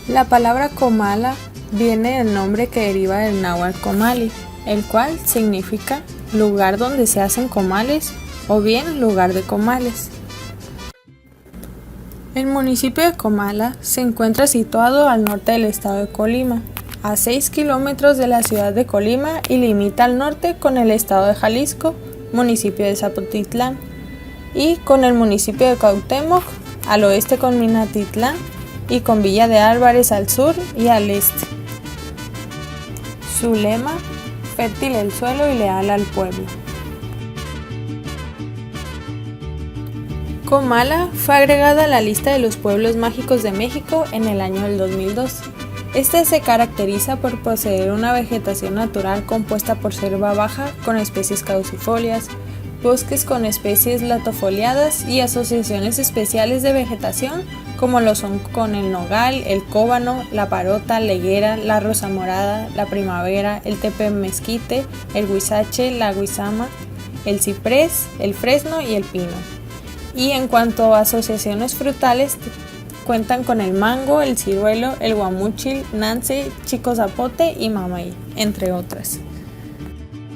La palabra comala viene del nombre que deriva del náhuatl comali, el cual significa lugar donde se hacen comales o bien lugar de comales. El municipio de Comala se encuentra situado al norte del estado de Colima, a 6 kilómetros de la ciudad de Colima y limita al norte con el estado de Jalisco, municipio de Zapotitlán, y con el municipio de Cuauhtémoc, al oeste con Minatitlán y con Villa de Álvarez al sur y al este. Su lema: fértil el suelo y leal al pueblo. Comala fue agregada a la lista de los pueblos mágicos de México en el año del 2002. Este se caracteriza por poseer una vegetación natural compuesta por selva baja con especies caducifolias, bosques con especies latifoliadas y asociaciones especiales de vegetación como lo son con el nogal, el cóbano, la parota, la higuera, la rosa morada, la primavera, el tepemezquite, el huizache, la huizama, el ciprés, el fresno y el pino. Y en cuanto a asociaciones frutales, cuentan con el mango, el ciruelo, el guamúchil, nance, chico zapote y mamey, entre otras.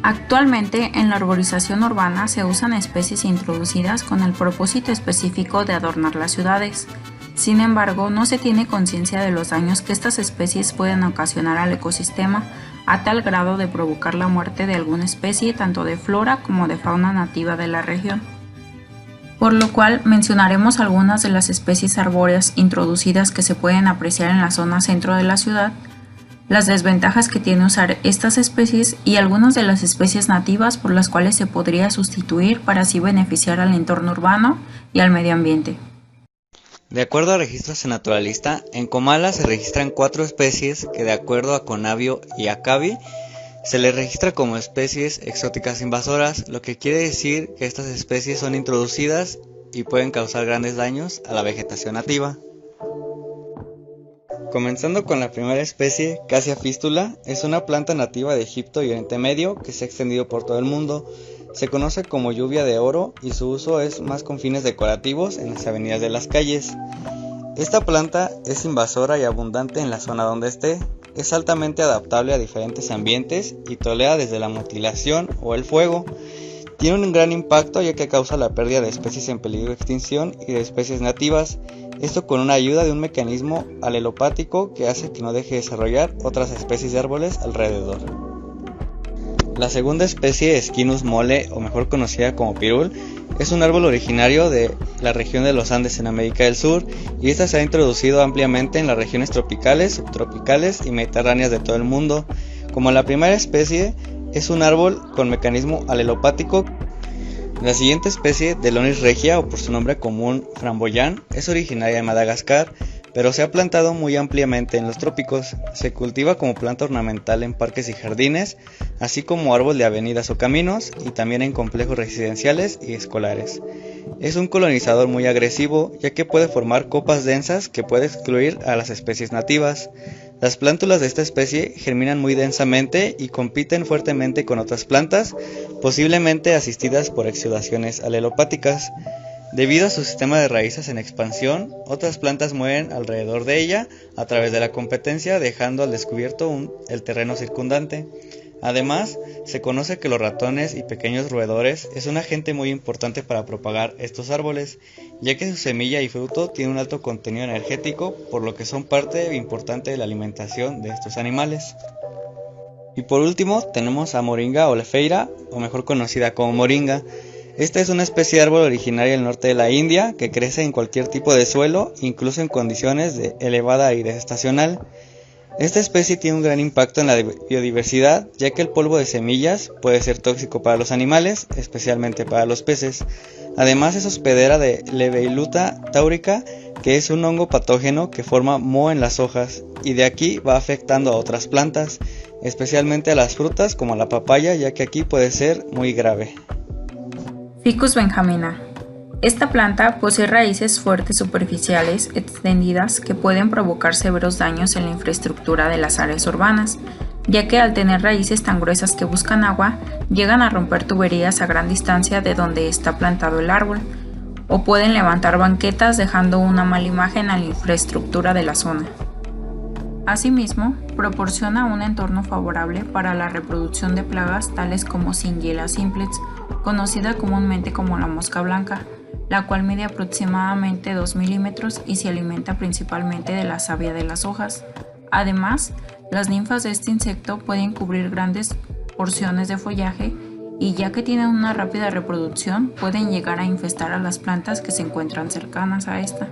Actualmente, en la arborización urbana se usan especies introducidas con el propósito específico de adornar las ciudades. Sin embargo, no se tiene conciencia de los daños que estas especies pueden ocasionar al ecosistema a tal grado de provocar la muerte de alguna especie tanto de flora como de fauna nativa de la región. Por lo cual mencionaremos algunas de las especies arbóreas introducidas que se pueden apreciar en la zona centro de la ciudad, las desventajas que tiene usar estas especies y algunas de las especies nativas por las cuales se podría sustituir para así beneficiar al entorno urbano y al medio ambiente. De acuerdo a Registro Naturalista, en Comala se registran 4 especies que de acuerdo a Conavio y Acabi se les registra como especies exóticas invasoras, lo que quiere decir que estas especies son introducidas y pueden causar grandes daños a la vegetación nativa. Comenzando con la primera especie, Cassia fistula, es una planta nativa de Egipto y Oriente Medio que se ha extendido por todo el mundo. Se conoce como lluvia de oro y su uso es más con fines decorativos en las avenidas de las calles. Esta planta es invasora y abundante en la zona donde esté. Es altamente adaptable a diferentes ambientes y tolera desde la mutilación o el fuego. Tiene un gran impacto ya que causa la pérdida de especies en peligro de extinción y de especies nativas, esto con una ayuda de un mecanismo alelopático que hace que no deje de desarrollar otras especies de árboles alrededor. La segunda especie, Squinus mole, o mejor conocida como pirul, es un árbol originario de la región de los Andes en América del Sur y esta se ha introducido ampliamente en las regiones tropicales, subtropicales y mediterráneas de todo el mundo. Como la primera especie, es un árbol con mecanismo alelopático. La siguiente especie, Delonis regia, o por su nombre común framboyán, es originaria de Madagascar, pero se ha plantado muy ampliamente en los trópicos. Se cultiva como planta ornamental en parques y jardines, así como árbol de avenidas o caminos, y también en complejos residenciales y escolares. Es un colonizador muy agresivo, ya que puede formar copas densas que puede excluir a las especies nativas. Las plántulas de esta especie germinan muy densamente y compiten fuertemente con otras plantas, posiblemente asistidas por exudaciones alelopáticas. Debido a su sistema de raíces en expansión, otras plantas mueren alrededor de ella a través de la competencia, dejando al descubierto el terreno circundante. Además, se conoce que los ratones y pequeños roedores es un agente muy importante para propagar estos árboles, ya que su semilla y fruto tienen un alto contenido energético, por lo que son parte importante de la alimentación de estos animales. Y por último, tenemos a Moringa oleifera, o mejor conocida como moringa. Esta es una especie de árbol originaria del norte de la India que crece en cualquier tipo de suelo, incluso en condiciones de elevada aridez estacional. Esta especie tiene un gran impacto en la biodiversidad, ya que el polvo de semillas puede ser tóxico para los animales, especialmente para los peces. Además es hospedera de Leveiluta taurica, que es un hongo patógeno que forma moho en las hojas, y de aquí va afectando a otras plantas, especialmente a las frutas como la papaya, ya que aquí puede ser muy grave. Ficus benjamina. Esta planta posee raíces fuertes superficiales extendidas que pueden provocar severos daños en la infraestructura de las áreas urbanas, ya que al tener raíces tan gruesas que buscan agua, llegan a romper tuberías a gran distancia de donde está plantado el árbol, o pueden levantar banquetas dejando una mala imagen a la infraestructura de la zona. Asimismo, proporciona un entorno favorable para la reproducción de plagas tales como Shigella simplex, conocida comúnmente como la mosca blanca, la cual mide aproximadamente 2 milímetros y se alimenta principalmente de la savia de las hojas. Además, las ninfas de este insecto pueden cubrir grandes porciones de follaje y ya que tienen una rápida reproducción, pueden llegar a infestar a las plantas que se encuentran cercanas a esta.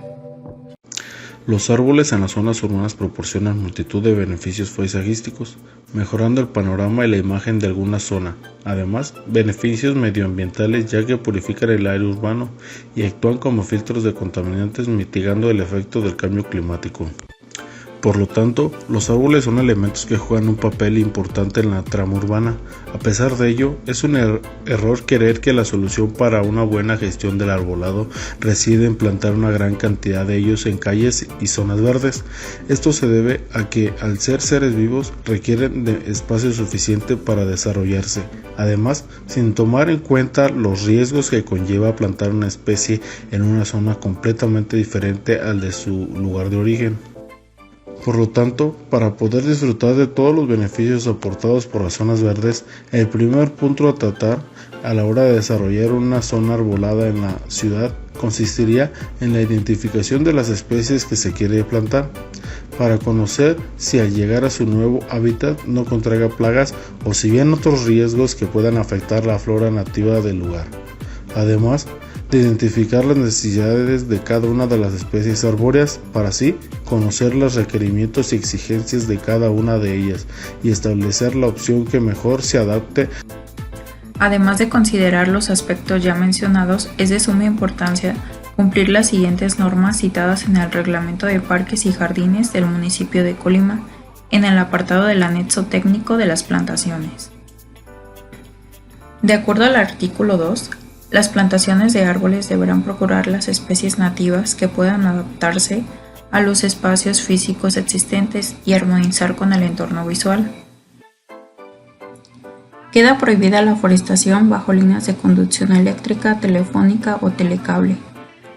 Los árboles en las zonas urbanas proporcionan multitud de beneficios paisajísticos, mejorando el panorama y la imagen de alguna zona. Además, beneficios medioambientales ya que purifican el aire urbano y actúan como filtros de contaminantes mitigando el efecto del cambio climático. Por lo tanto, los árboles son elementos que juegan un papel importante en la trama urbana. A pesar de ello, es un error creer que la solución para una buena gestión del arbolado reside en plantar una gran cantidad de ellos en calles y zonas verdes. Esto se debe a que, al ser seres vivos, requieren de espacio suficiente para desarrollarse. Además, sin tomar en cuenta los riesgos que conlleva plantar una especie en una zona completamente diferente al de su lugar de origen. Por lo tanto, para poder disfrutar de todos los beneficios aportados por las zonas verdes, el primer punto a tratar a la hora de desarrollar una zona arbolada en la ciudad consistiría en la identificación de las especies que se quiere plantar, para conocer si al llegar a su nuevo hábitat no contraiga plagas o si bien otros riesgos que puedan afectar la flora nativa del lugar. Además, de identificar las necesidades de cada una de las especies arbóreas para así conocer los requerimientos y exigencias de cada una de ellas y establecer la opción que mejor se adapte. Además de considerar los aspectos ya mencionados, es de suma importancia cumplir las siguientes normas citadas en el Reglamento de Parques y Jardines del municipio de Colima, en el apartado del anexo técnico de las plantaciones. De acuerdo al artículo 2, las plantaciones de árboles deberán procurar las especies nativas que puedan adaptarse a los espacios físicos existentes y armonizar con el entorno visual. Queda prohibida la forestación bajo líneas de conducción eléctrica, telefónica o telecable,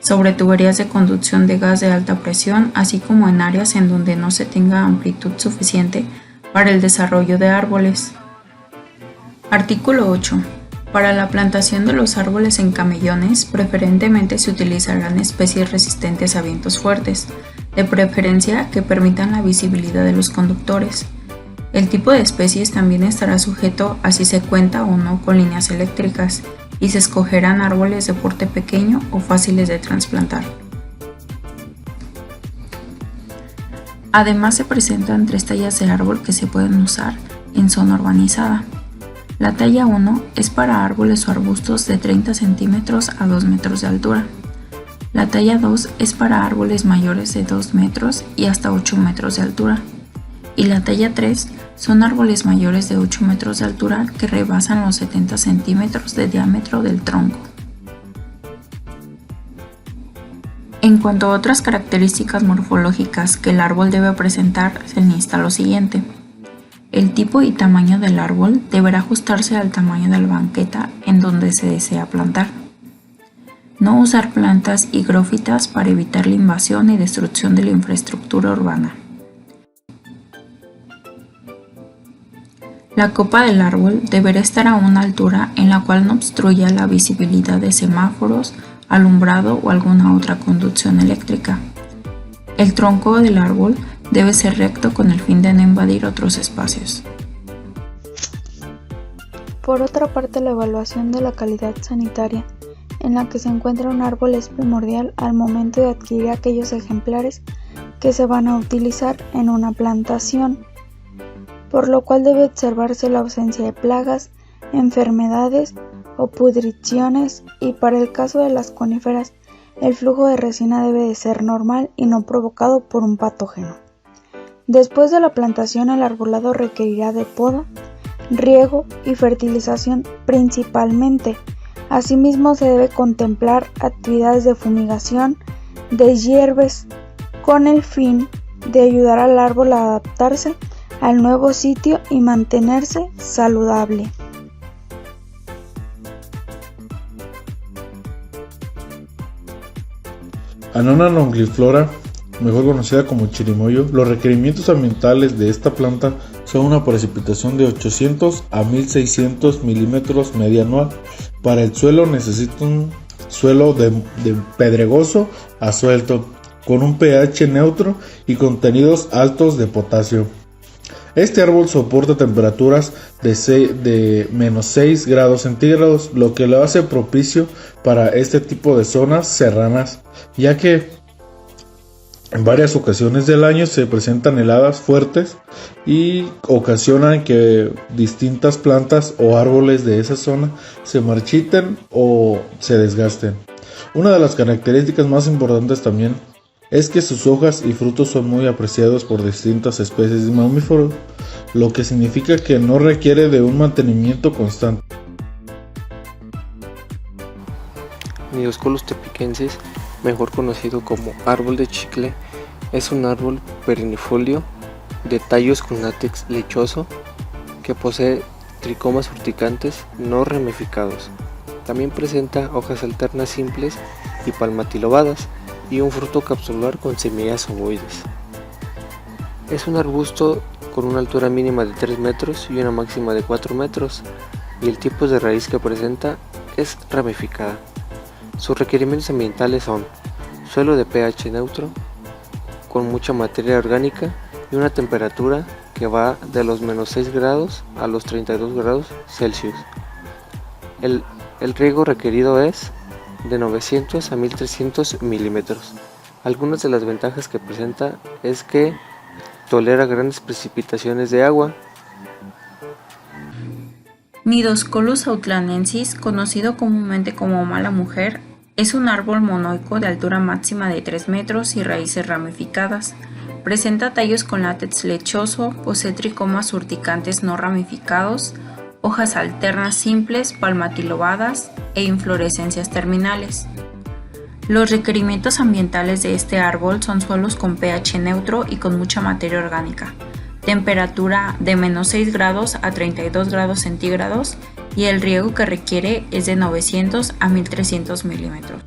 sobre tuberías de conducción de gas de alta presión, así como en áreas en donde no se tenga amplitud suficiente para el desarrollo de árboles. Artículo 8. Para la plantación de los árboles en camellones, preferentemente se utilizarán especies resistentes a vientos fuertes, de preferencia que permitan la visibilidad de los conductores. El tipo de especies también estará sujeto a si se cuenta o no con líneas eléctricas, y se escogerán árboles de porte pequeño o fáciles de trasplantar. Además, se presentan 3 tallas de árbol que se pueden usar en zona urbanizada. La talla 1 es para árboles o arbustos de 30 centímetros a 2 metros de altura. La talla 2 es para árboles mayores de 2 metros y hasta 8 metros de altura. Y la talla 3 son árboles mayores de 8 metros de altura que rebasan los 70 centímetros de diámetro del tronco. En cuanto a otras características morfológicas que el árbol debe presentar, se lista lo siguiente. El tipo y tamaño del árbol deberá ajustarse al tamaño de la banqueta en donde se desea plantar. No usar plantas higrófitas para evitar la invasión y destrucción de la infraestructura urbana. La copa del árbol deberá estar a una altura en la cual no obstruya la visibilidad de semáforos, alumbrado o alguna otra conducción eléctrica. El tronco del árbol debe ser recto con el fin de no invadir otros espacios. Por otra parte, la evaluación de la calidad sanitaria en la que se encuentra un árbol es primordial al momento de adquirir aquellos ejemplares que se van a utilizar en una plantación, por lo cual debe observarse la ausencia de plagas, enfermedades o pudriciones, y para el caso de las coníferas, el flujo de resina debe de ser normal y no provocado por un patógeno. Después de la plantación, el arbolado requerirá de poda, riego y fertilización principalmente. Asimismo, se debe contemplar actividades de fumigación, deshierves, con el fin de ayudar al árbol a adaptarse al nuevo sitio y mantenerse saludable. Annona longiflora mejor conocida como chirimoyo, los requerimientos ambientales de esta planta son una precipitación de 800 a 1600 milímetros media anual. Para el suelo necesita un suelo de pedregoso a suelto, con un pH neutro y contenidos altos de potasio. Este árbol soporta temperaturas de menos 6 grados centígrados, lo que lo hace propicio para este tipo de zonas serranas, ya que en varias ocasiones del año se presentan heladas fuertes y ocasionan que distintas plantas o árboles de esa zona se marchiten o se desgasten. Una de las características más importantes también es que sus hojas y frutos son muy apreciados por distintas especies de mamíferos, lo que significa que no requiere de un mantenimiento constante. Nidoscolus tepiquensis, mejor conocido como árbol de chicle, es un árbol perennifolio de tallos con látex lechoso que posee tricomas urticantes no ramificados. También presenta hojas alternas simples y palmatilobadas y un fruto capsular con semillas ovoides. Es un arbusto con una altura mínima de 3 metros y una máxima de 4 metros, y el tipo de raíz que presenta es ramificada. Sus requerimientos ambientales son suelo de pH neutro, con mucha materia orgánica y una temperatura que va de los menos 6 grados a los 32 grados Celsius. El riego requerido es de 900 a 1300 milímetros. Algunas de las ventajas que presenta es que tolera grandes precipitaciones de agua. Nidoscolus autlanensis, conocido comúnmente como mala mujer, es un árbol monoico de altura máxima de 3 metros y raíces ramificadas. Presenta tallos con látex lechoso, posee tricomas urticantes no ramificados, hojas alternas simples, palmatilobadas e inflorescencias terminales. Los requerimientos ambientales de este árbol son suelos con pH neutro y con mucha materia orgánica, temperatura de menos 6 grados a 32 grados centígrados, y el riego que requiere es de 900 a 1300 milímetros.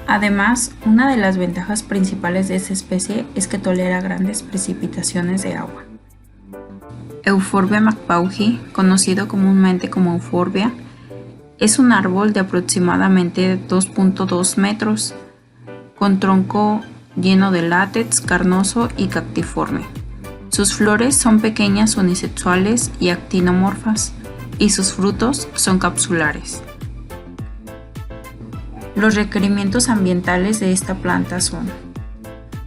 Además, una de las ventajas principales de esta especie es que tolera grandes precipitaciones de agua. Euphorbia mcpauhi, conocido comúnmente como euphorbia, es un árbol de aproximadamente 2.2 metros, con tronco lleno de látex, carnoso y cactiforme. Sus flores son pequeñas unisexuales y actinomorfas, y sus frutos son capsulares. Los requerimientos ambientales de esta planta son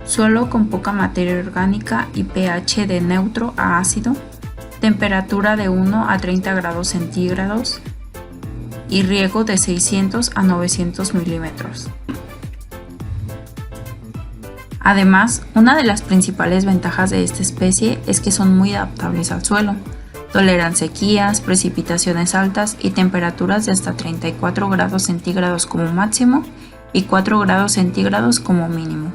suelo con poca materia orgánica y pH de neutro a ácido, temperatura de 1 a 30 grados centígrados y riego de 600 a 900 milímetros. Además, una de las principales ventajas de esta especie es que son muy adaptables al suelo. Toleran sequías, precipitaciones altas y temperaturas de hasta 34 grados centígrados como máximo y 4 grados centígrados como mínimo.